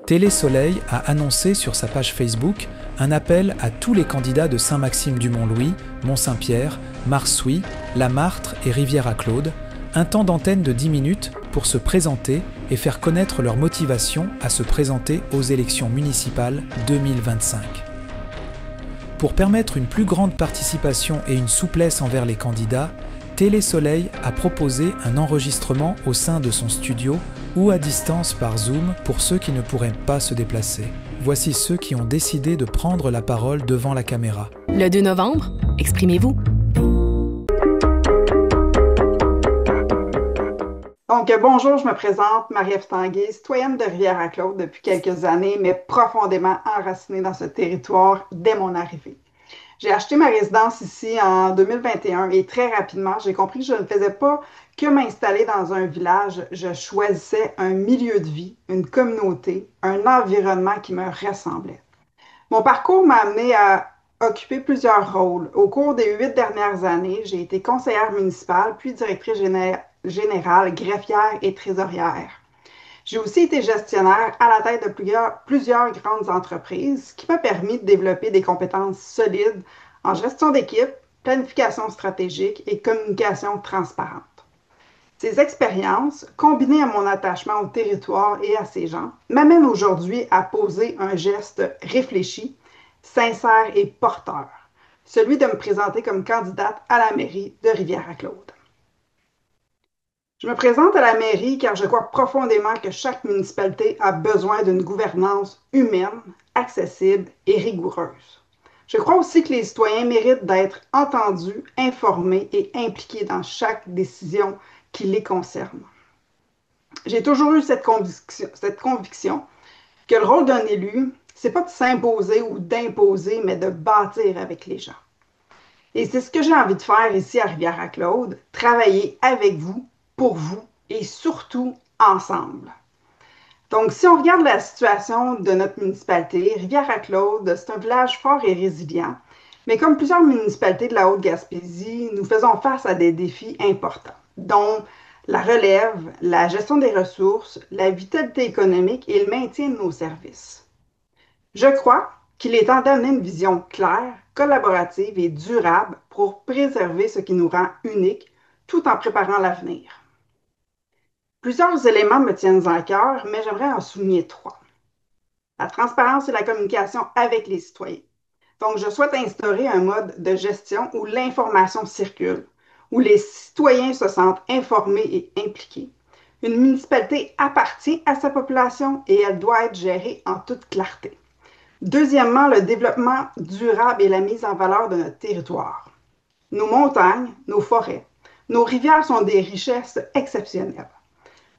Télé Soleil a annoncé sur sa page Facebook un appel à tous les candidats de Saint-Maxime-du-Mont-Louis, Mont-Saint-Pierre, Marsouis, La Martre et Rivière-à-Claude, un temps d'antenne de 10 minutes pour se présenter et faire connaître leur motivation à se présenter aux élections municipales 2025. Pour permettre une plus grande participation et une souplesse envers les candidats, Télé Soleil a proposé un enregistrement au sein de son studio ou à distance par Zoom pour ceux qui ne pourraient pas se déplacer. Voici ceux qui ont décidé de prendre la parole devant la caméra. Le 2 novembre, exprimez-vous. Donc, bonjour, je me présente, Marie-Ève Tanguay, citoyenne de Rivière-à-Claude depuis quelques années, mais profondément enracinée dans ce territoire dès mon arrivée. J'ai acheté ma résidence ici en 2021 et très rapidement, j'ai compris que je ne faisais pas que m'installer dans un village, je choisissais un milieu de vie, une communauté, un environnement qui me ressemblait. Mon parcours m'a amené à occuper plusieurs rôles. Au cours des 8 dernières années, j'ai été conseillère municipale, puis directrice générale, greffière et trésorière. J'ai aussi été gestionnaire à la tête de plusieurs grandes entreprises, ce qui m'a permis de développer des compétences solides en gestion d'équipe, planification stratégique et communication transparente. Ces expériences, combinées à mon attachement au territoire et à ses gens, m'amènent aujourd'hui à poser un geste réfléchi, sincère et porteur, celui de me présenter comme candidate à la mairie de Rivière-à-Claude. Je me présente à la mairie car je crois profondément que chaque municipalité a besoin d'une gouvernance humaine, accessible et rigoureuse. Je crois aussi que les citoyens méritent d'être entendus, informés et impliqués dans chaque décision qui les concerne. J'ai toujours eu cette conviction que le rôle d'un élu, c'est pas de s'imposer ou d'imposer, mais de bâtir avec les gens. Et c'est ce que j'ai envie de faire ici à Rivière-à-Claude, travailler avec vous, pour vous et surtout ensemble. Donc, si on regarde la situation de notre municipalité, Rivière-à-Claude, c'est un village fort et résilient, mais comme plusieurs municipalités de la Haute-Gaspésie, nous faisons face à des défis importants, dont la relève, la gestion des ressources, la vitalité économique et le maintien de nos services. Je crois qu'il est temps d'amener une vision claire, collaborative et durable pour préserver ce qui nous rend uniques tout en préparant l'avenir. Plusieurs éléments me tiennent à cœur, mais j'aimerais en souligner 3. La transparence et la communication avec les citoyens. Donc, je souhaite instaurer un mode de gestion où l'information circule, où les citoyens se sentent informés et impliqués. Une municipalité appartient à sa population et elle doit être gérée en toute clarté. Deuxièmement, le développement durable et la mise en valeur de notre territoire. Nos montagnes, nos forêts, nos rivières sont des richesses exceptionnelles.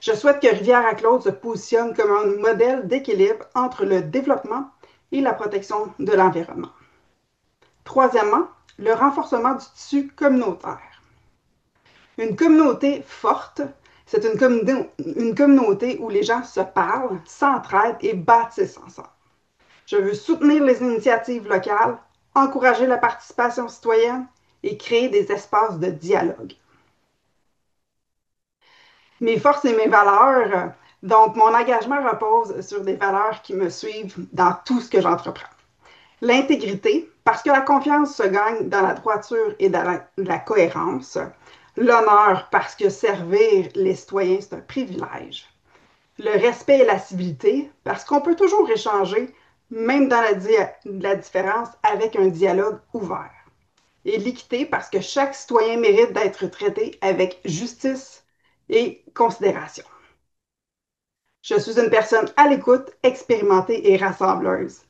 Je souhaite que Rivière-à-Claude se positionne comme un modèle d'équilibre entre le développement et la protection de l'environnement. Troisièmement, le renforcement du tissu communautaire. Une communauté forte, c'est une communauté où les gens se parlent, s'entraident et bâtissent ensemble. Je veux soutenir les initiatives locales, encourager la participation citoyenne et créer des espaces de dialogue. Mes forces et mes valeurs, donc mon engagement repose sur des valeurs qui me suivent dans tout ce que j'entreprends. L'intégrité, parce que la confiance se gagne dans la droiture et dans la cohérence. L'honneur, parce que servir les citoyens, c'est un privilège. Le respect et la civilité, parce qu'on peut toujours échanger, même dans la différence, avec un dialogue ouvert. Et l'équité, parce que chaque citoyen mérite d'être traité avec justice et considération. Je suis une personne à l'écoute, expérimentée et rassembleuse.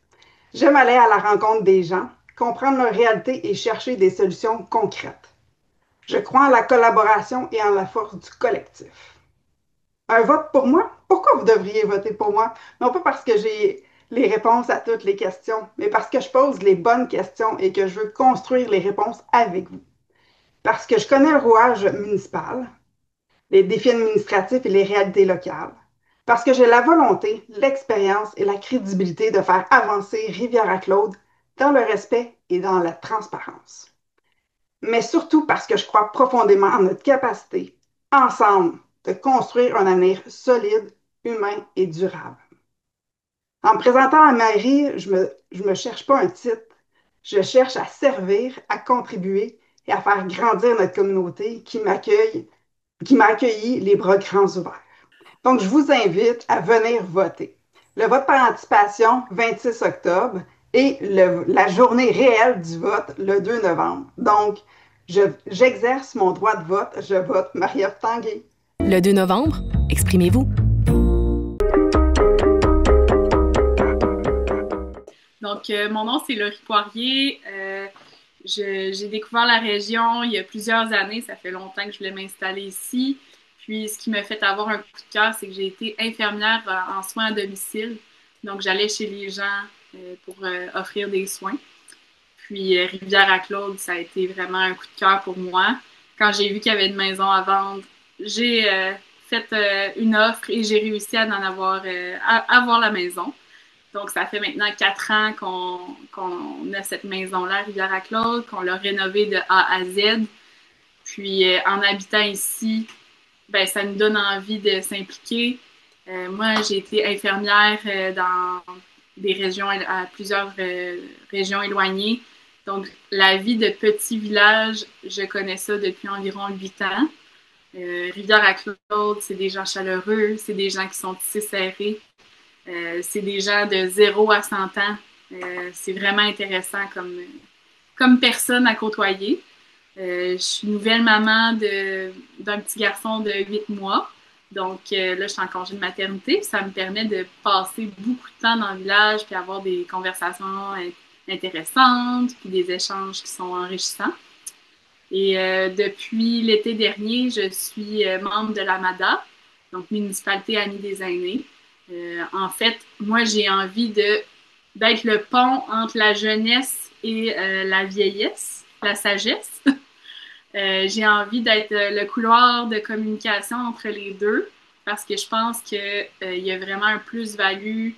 J'aime aller à la rencontre des gens, comprendre leur réalité et chercher des solutions concrètes. Je crois en la collaboration et en la force du collectif. Un vote pour moi? Pourquoi vous devriez voter pour moi? Non pas parce que j'ai les réponses à toutes les questions, mais parce que je pose les bonnes questions et que je veux construire les réponses avec vous. Parce que je connais le rouage municipal, les défis administratifs et les réalités locales. Parce que j'ai la volonté, l'expérience et la crédibilité de faire avancer Rivière-à-Claude dans le respect et dans la transparence. Mais surtout parce que je crois profondément en notre capacité, ensemble, de construire un avenir solide, humain et durable. En me présentant à Marie, je me cherche pas un titre. Je cherche à servir, à contribuer et à faire grandir notre communauté qui m'a accueilli les bras grands ouverts. Donc, je vous invite à venir voter. Le vote par anticipation, 26 octobre, et la journée réelle du vote, le 2 novembre. Donc, j'exerce mon droit de vote. Je vote Marie-Ève Tanguay. Le 2 novembre, exprimez-vous. Donc, mon nom, c'est Laurie Poirier. J'ai découvert la région il y a plusieurs années. Ça fait longtemps que je voulais m'installer ici. Puis, ce qui m'a fait avoir un coup de cœur, c'est que j'ai été infirmière en soins à domicile. Donc, j'allais chez les gens pour offrir des soins. Puis, Rivière-à-Claude, ça a été vraiment un coup de cœur pour moi. Quand j'ai vu qu'il y avait une maison à vendre, j'ai fait une offre et j'ai réussi à avoir la maison. Donc, ça fait maintenant 4 ans qu'on a cette maison-là à Rivière-à-Claude, qu'on l'a rénovée de A à Z. Puis, en habitant ici, ben, ça nous donne envie de s'impliquer. Moi, j'ai été infirmière dans des régions, à plusieurs régions éloignées. Donc, la vie de petit village, je connais ça depuis environ 8 ans. Rivière-à-Claude, c'est des gens chaleureux, c'est des gens qui sont tissés serrés. C'est des gens de 0 à 100 ans. C'est vraiment intéressant comme personne à côtoyer. Je suis nouvelle maman d'un petit garçon de 8 mois. Donc là, je suis en congé de maternité. Ça me permet de passer beaucoup de temps dans le village puis avoir des conversations intéressantes puis des échanges qui sont enrichissants. Et depuis l'été dernier, je suis membre de la MADA, donc Municipalité Amie des aînés. En fait, moi, j'ai envie d'être le pont entre la jeunesse et la vieillesse, la sagesse. J'ai envie d'être le couloir de communication entre les deux parce que je pense qu'il y a vraiment un plus-value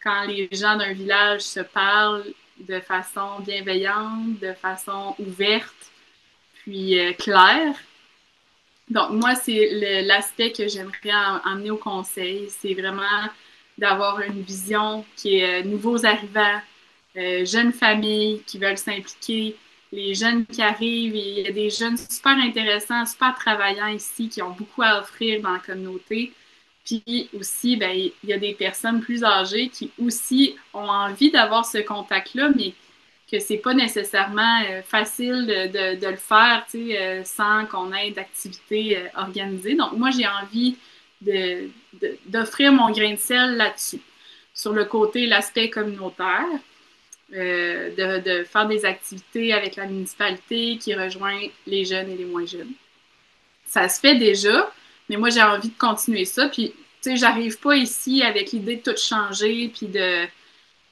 quand les gens d'un village se parlent de façon bienveillante, de façon ouverte, puis claire. Donc, moi, c'est l'aspect que j'aimerais emmener au conseil. C'est vraiment d'avoir une vision qui est nouveaux arrivants, jeunes familles qui veulent s'impliquer, les jeunes qui arrivent. Et il y a des jeunes super intéressants, super travaillants ici qui ont beaucoup à offrir dans la communauté. Puis aussi, ben, il y a des personnes plus âgées qui aussi ont envie d'avoir ce contact-là, mais que c'est pas nécessairement facile de le faire sans qu'on ait d'activités organisées. Donc, moi, j'ai envie d'offrir mon grain de sel là-dessus. Sur le côté, l'aspect communautaire, de faire des activités avec la municipalité qui rejoint les jeunes et les moins jeunes. Ça se fait déjà, mais moi, j'ai envie de continuer ça. Puis, tu sais, j'arrive pas ici avec l'idée de tout changer, puis de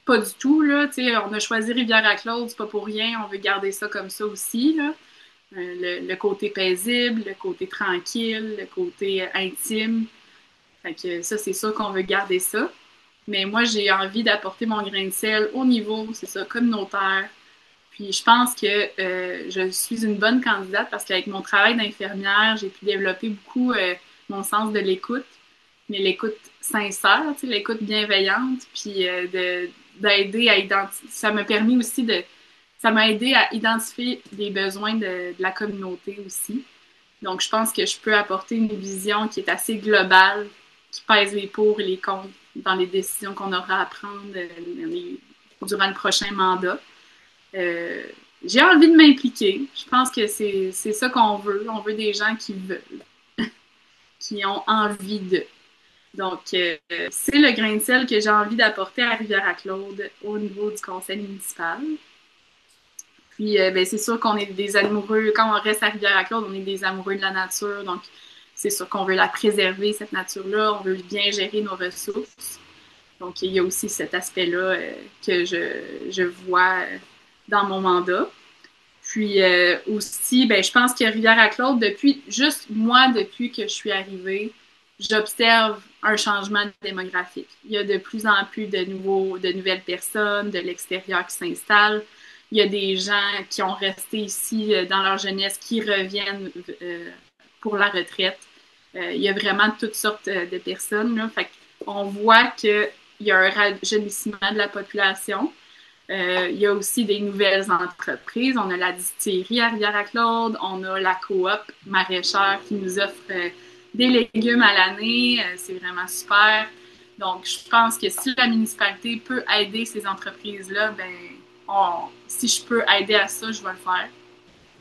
pas du tout, là. Tu sais, on a choisi Rivière-à-Claude, c'est pas pour rien. On veut garder ça comme ça aussi, là. Le côté paisible, le côté tranquille, le côté intime. Fait que ça, c'est sûr qu'on veut garder ça. Mais moi, j'ai envie d'apporter mon grain de sel au niveau, c'est ça, communautaire. Puis je pense que je suis une bonne candidate parce qu'avec mon travail d'infirmière, j'ai pu développer beaucoup mon sens de l'écoute, mais l'écoute sincère, tu sais, l'écoute bienveillante, puis d'aider à identifier. Ça m'a permis aussi ça m'a aidé à identifier les besoins de la communauté aussi. Donc, je pense que je peux apporter une vision qui est assez globale, qui pèse les pour et les contre dans les décisions qu'on aura à prendre durant le prochain mandat. J'ai envie de m'impliquer. Je pense que c'est ça qu'on veut. On veut des gens qui veulent, qui ont envie de. Donc, c'est le grain de sel que j'ai envie d'apporter à Rivière-à-Claude au niveau du conseil municipal. Puis, ben, c'est sûr qu'on est des amoureux. Quand on reste à Rivière-à-Claude, on est des amoureux de la nature. Donc, c'est sûr qu'on veut la préserver, cette nature-là. On veut bien gérer nos ressources. Donc, il y a aussi cet aspect-là que je vois dans mon mandat. Puis aussi, ben, je pense que Rivière-à-Claude, depuis que je suis arrivée, j'observe un changement démographique. Il y a de plus en plus de nouvelles personnes de l'extérieur qui s'installent. Il y a des gens qui ont resté ici dans leur jeunesse qui reviennent pour la retraite. Il y a vraiment toutes sortes de personnes, là. Fait qu'on voit que il y a un rajeunissement de la population. Il y a aussi des nouvelles entreprises. On a la distillerie à Rivière-à-Claude, on a la coop maraîchère qui nous offre des légumes à l'année. C'est vraiment super. Donc, je pense que si la municipalité peut aider ces entreprises-là, ben, si je peux aider à ça, je vais le faire.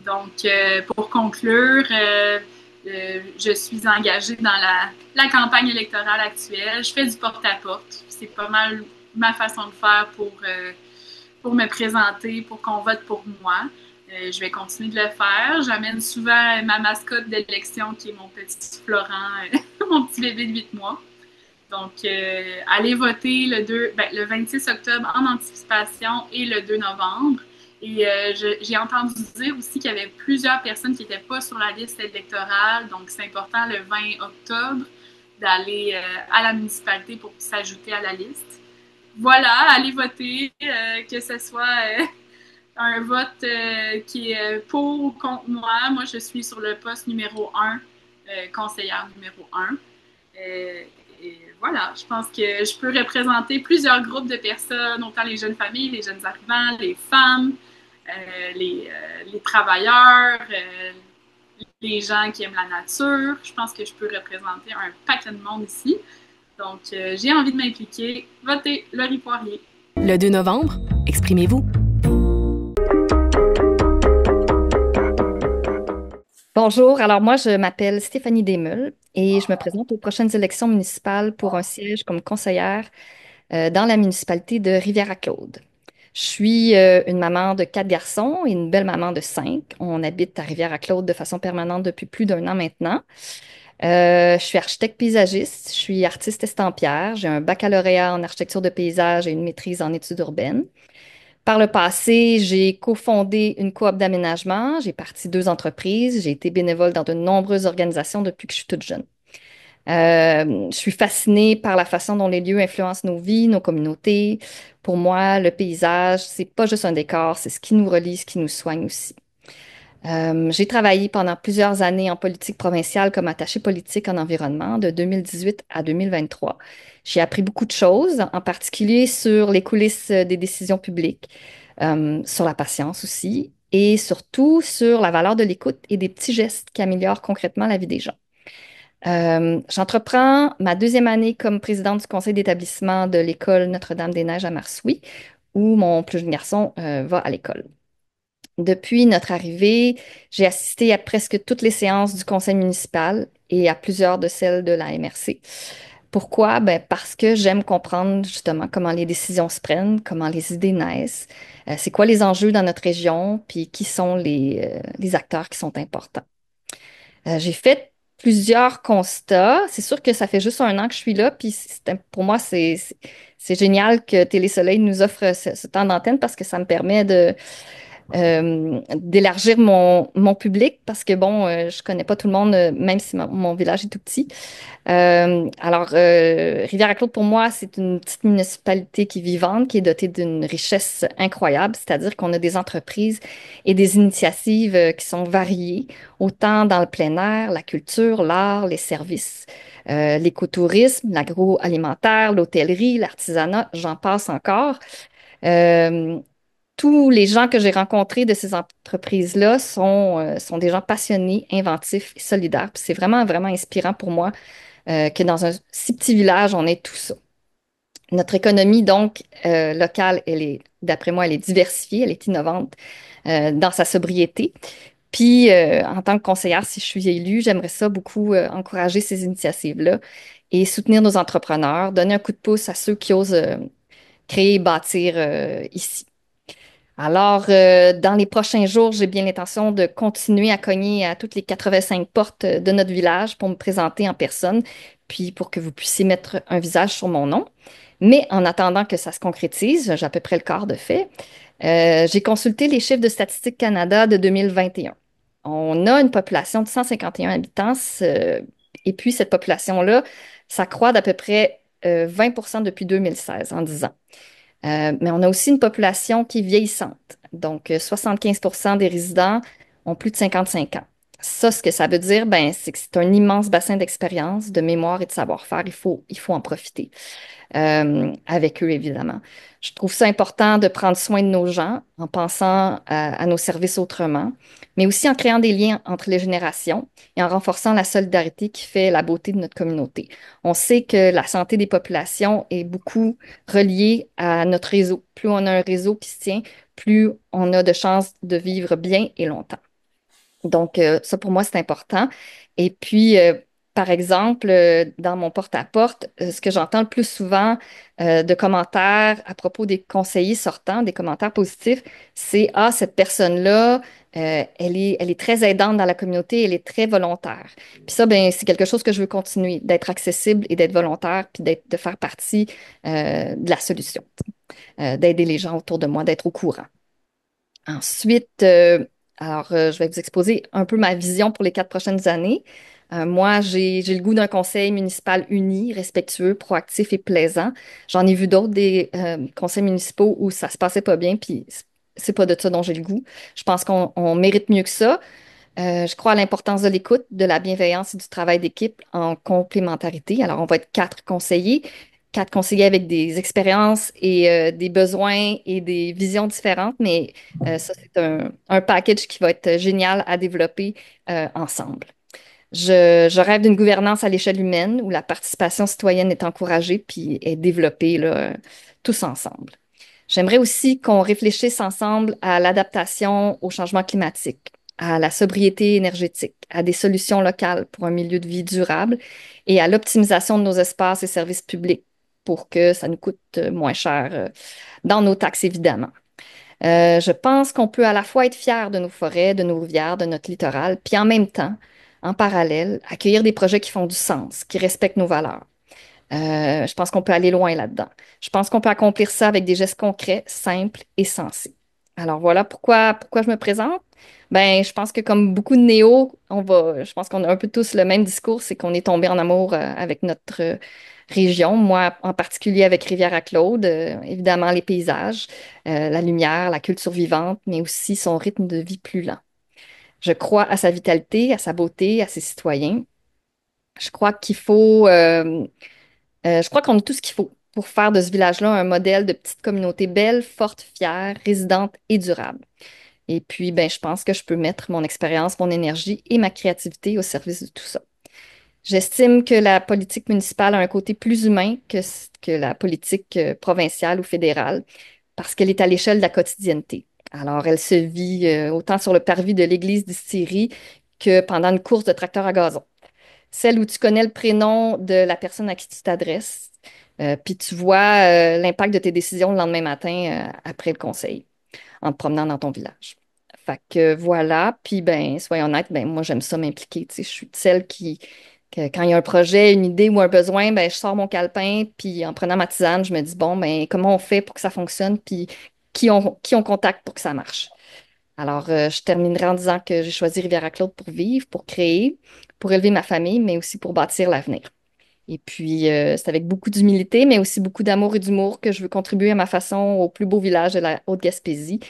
Donc, pour conclure, je suis engagée dans la campagne électorale actuelle. Je fais du porte-à-porte. C'est pas mal ma façon de faire pour me présenter, pour qu'on vote pour moi. Je vais continuer de le faire. J'amène souvent ma mascotte d'élection qui est mon petit Florent, mon petit bébé de 8 mois. Donc, allez voter le 26 octobre en anticipation et le 2 novembre. Et j'ai entendu dire aussi qu'il y avait plusieurs personnes qui n'étaient pas sur la liste électorale. Donc, c'est important le 20 octobre d'aller à la municipalité pour s'ajouter à la liste. Voilà, allez voter, que ce soit un vote qui est pour ou contre moi. Moi, je suis sur le poste numéro 1, conseillère numéro 1. Et voilà, je pense que je peux représenter plusieurs groupes de personnes, autant les jeunes familles, les jeunes arrivants, les femmes, les travailleurs, les gens qui aiment la nature. Je pense que je peux représenter un paquet de monde ici. Donc, j'ai envie de m'impliquer. Votez Laurie Poirier. Le 2 novembre, exprimez-vous. Bonjour, alors moi je m'appelle Stéphanie Desmeules et je me présente aux prochaines élections municipales pour un siège comme conseillère dans la municipalité de Rivière-à-Claude. Je suis une maman de 4 garçons et une belle maman de 5. On habite à Rivière-à-Claude de façon permanente depuis plus d'1 an maintenant. Je suis architecte paysagiste, je suis artiste estampillère, j'ai un baccalauréat en architecture de paysage et une maîtrise en études urbaines. Par le passé, j'ai cofondé une coop d'aménagement, j'ai parti 2 entreprises, j'ai été bénévole dans de nombreuses organisations depuis que je suis toute jeune. Je suis fascinée par la façon dont les lieux influencent nos vies, nos communautés. Pour moi, le paysage, c'est pas juste un décor, c'est ce qui nous relie, ce qui nous soigne aussi. J'ai travaillé pendant plusieurs années en politique provinciale comme attachée politique en environnement de 2018 à 2023. J'ai appris beaucoup de choses, en particulier sur les coulisses des décisions publiques, sur la patience aussi, et surtout sur la valeur de l'écoute et des petits gestes qui améliorent concrètement la vie des gens. J'entreprends ma 2e année comme présidente du conseil d'établissement de l'école Notre-Dame-des-Neiges à Marsouis, où mon plus jeune garçon va à l'école. Depuis notre arrivée, j'ai assisté à presque toutes les séances du conseil municipal et à plusieurs de celles de la MRC. Pourquoi? Ben parce que j'aime comprendre justement comment les décisions se prennent, comment les idées naissent, c'est quoi les enjeux dans notre région, puis qui sont les acteurs qui sont importants. J'ai fait plusieurs constats. C'est sûr que ça fait juste 1 an que je suis là, puis pour moi, c'est génial que Télé Soleil nous offre ce temps d'antenne parce que ça me permet d'élargir mon public parce que, bon, je connais pas tout le monde, même si mon village est tout petit. Rivière-à-Claude, pour moi, c'est une petite municipalité qui est vivante, qui est dotée d'une richesse incroyable, c'est-à-dire qu'on a des entreprises et des initiatives qui sont variées, autant dans le plein air, la culture, l'art, les services, l'écotourisme, l'agroalimentaire, l'hôtellerie, l'artisanat, j'en passe encore. Euh, Tous les gens que j'ai rencontrés de ces entreprises-là sont des gens passionnés, inventifs et solidaires. Puis c'est vraiment, vraiment inspirant pour moi que dans un si petit village, on ait tout ça. Notre économie, donc, locale, d'après moi, elle est diversifiée, elle est innovante dans sa sobriété. Puis, en tant que conseillère, si je suis élue, j'aimerais ça beaucoup encourager ces initiatives-là et soutenir nos entrepreneurs, donner un coup de pouce à ceux qui osent créer et bâtir ici. Alors, dans les prochains jours, j'ai bien l'intention de continuer à cogner à toutes les 85 portes de notre village pour me présenter en personne, puis pour que vous puissiez mettre un visage sur mon nom. Mais en attendant que ça se concrétise, j'ai à peu près le quart de fait, j'ai consulté les chiffres de Statistique Canada de 2021. On a une population de 151 habitants, et puis cette population-là s'accroît d'à peu près 20 depuis 2016 en 10 ans. Mais on a aussi une population qui est vieillissante. Donc, 75 des résidents ont plus de 55 ans. Ça, ce que ça veut dire, ben, c'est que c'est un immense bassin d'expérience, de mémoire et de savoir-faire. Il faut en profiter avec eux, évidemment. Je trouve ça important de prendre soin de nos gens en pensant à nos services autrement, mais aussi en créant des liens entre les générations et en renforçant la solidarité qui fait la beauté de notre communauté. On sait que la santé des populations est beaucoup reliée à notre réseau. Plus on a un réseau qui se tient, plus on a de chances de vivre bien et longtemps. Donc, ça, pour moi, c'est important. Et puis, par exemple, dans mon porte-à-porte, ce que j'entends le plus souvent de commentaires à propos des conseillers sortants, des commentaires positifs, c'est, ah, cette personne-là, elle est très aidante dans la communauté, elle est très volontaire. Puis ça, ben, c'est quelque chose que je veux continuer, d'être accessible et d'être volontaire, puis de faire partie de la solution, d'aider les gens autour de moi, d'être au courant. Ensuite, je vais vous exposer un peu ma vision pour les 4 prochaines années. Moi, j'ai le goût d'un conseil municipal uni, respectueux, proactif et plaisant. J'en ai vu d'autres des conseils municipaux où ça se passait pas bien, puis c'est pas de ça dont j'ai le goût. Je pense qu'on mérite mieux que ça. Je crois à l'importance de l'écoute, de la bienveillance et du travail d'équipe en complémentarité. Alors, on va être 4 conseillers avec des expériences et des besoins et des visions différentes, mais ça, c'est un package qui va être génial à développer ensemble. Je rêve d'une gouvernance à l'échelle humaine où la participation citoyenne est encouragée puis est développée là, tous ensemble. J'aimerais aussi qu'on réfléchisse ensemble à l'adaptation au changement climatique, à la sobriété énergétique, à des solutions locales pour un milieu de vie durable et à l'optimisation de nos espaces et services publics pour que ça nous coûte moins cher dans nos taxes, évidemment. Je pense qu'on peut à la fois être fier de nos forêts, de nos rivières, de notre littoral, puis en même temps, en parallèle, accueillir des projets qui font du sens, qui respectent nos valeurs. Je pense qu'on peut aller loin là-dedans. Je pense qu'on peut accomplir ça avec des gestes concrets, simples et sensés. Alors voilà pourquoi je me présente. Ben, je pense que comme beaucoup de je pense qu'on a un peu tous le même discours, c'est qu'on est tombé en amour avec notre région. Moi, en particulier avec Rivière-à-Claude, évidemment les paysages, la lumière, la culture vivante, mais aussi son rythme de vie plus lent. Je crois à sa vitalité, à sa beauté, à ses citoyens. Je crois je crois qu'on a tout ce qu'il faut pour faire de ce village-là un modèle de petite communauté belle, forte, fière, résidente et durable. Et puis, ben, je pense que je peux mettre mon expérience, mon énergie et ma créativité au service de tout ça. J'estime que la politique municipale a un côté plus humain que la politique provinciale ou fédérale parce qu'elle est à l'échelle de la quotidienneté. Alors, elle se vit autant sur le parvis de l'église d'Issyrie que pendant une course de tracteur à gazon. Celle où tu connais le prénom de la personne à qui tu t'adresses, puis tu vois l'impact de tes décisions le lendemain matin après le conseil, en te promenant dans ton village. Fait que voilà, puis ben, soyons honnêtes, ben, moi j'aime ça m'impliquer, tu sais, je suis de celle que quand il y a un projet, une idée ou un besoin, ben, je sors mon calepin, puis en prenant ma tisane, je me dis, bon, ben, comment on fait pour que ça fonctionne, puis qui on contacte pour que ça marche. Alors, je terminerai en disant que j'ai choisi Rivière-à-Claude pour vivre, pour créer, pour élever ma famille, mais aussi pour bâtir l'avenir. Et puis, c'est avec beaucoup d'humilité, mais aussi beaucoup d'amour et d'humour que je veux contribuer à ma façon au plus beau village de la Haute-Gaspésie.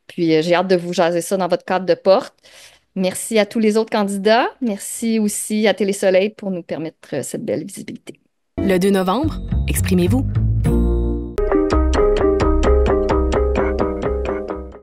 Puis, j'ai hâte de vous jaser ça dans votre cadre de porte. Merci à tous les autres candidats. Merci aussi à Télésoleil pour nous permettre cette belle visibilité. Le 2 novembre, exprimez-vous.